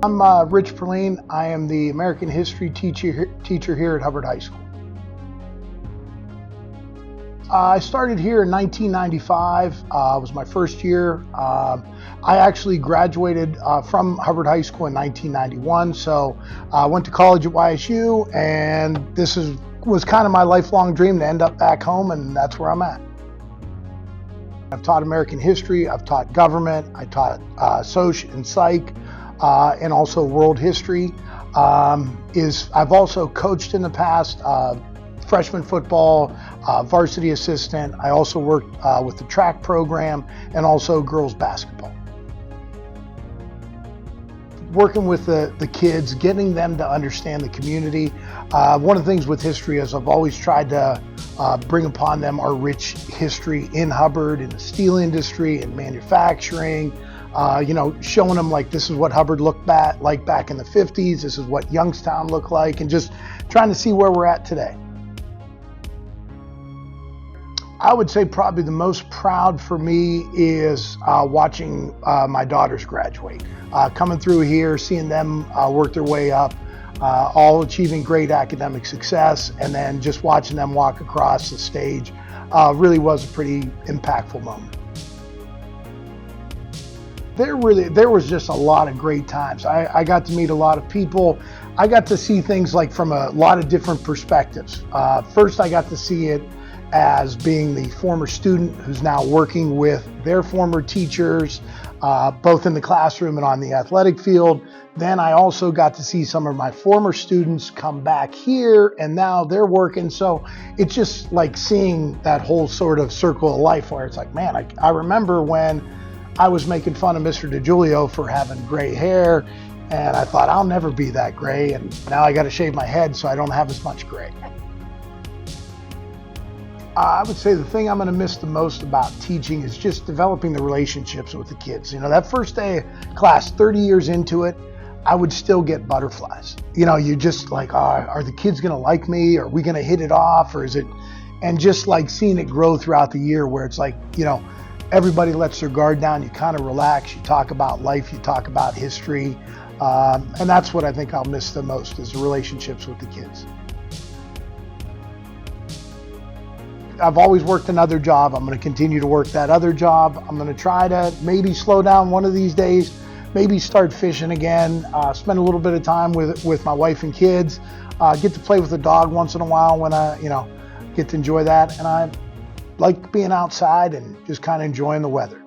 I'm Rich Perline. I am the American History teacher here at Hubbard High School. I started here in 1995. It was my first year. I actually graduated from Hubbard High School in 1991. So I went to college at YSU, and this was kind of my lifelong dream to end up back home, and that's where I'm at. I've taught American history, I've taught government, I taught Soc and Psych, and also world history. I've also coached in the past, freshman football, varsity assistant. I also worked with the track program and also girls basketball. Working with the kids, getting them to understand the community. One of the things with history is I've always tried to bring upon them our rich history in Hubbard, in the steel industry, in manufacturing, showing them like this is what Hubbard looked like back in the 50s, this is what Youngstown looked like, and just trying to see where we're at today. I would say probably the most proud for me is watching my daughters graduate. Coming through here, seeing them work their way up, all achieving great academic success, and then just watching them walk across the stage really was a pretty impactful moment. There was just a lot of great times. I got to meet a lot of people. I got to see things like from a lot of different perspectives. First, I got to see it as being the former student who's now working with their former teachers, both in the classroom and on the athletic field. Then I also got to see some of my former students come back here, and now they're working. So it's just like seeing that whole sort of circle of life where it's like, man, I remember when I was making fun of Mr. DiGiulio for having gray hair, and I thought I'll never be that gray, and now I got to shave my head so I don't have as much gray. I would say the thing I'm going to miss the most about teaching is just developing the relationships with the kids. That first day of class, 30 years into it, I would still get butterflies. You're just like, are the kids going to like me? Are we going to hit it off? Or is it, and just like seeing it grow throughout the year where it's like, everybody lets their guard down, you kind of relax, you talk about life, you talk about history. And that's what I think I'll miss the most is the relationships with the kids. I've always worked another job. I'm going to continue to work that other job. I'm going to try to maybe slow down one of these days, maybe start fishing again, spend a little bit of time with my wife and kids, get to play with the dog once in a while when I, get to enjoy that. And I like being outside and just kind of enjoying the weather.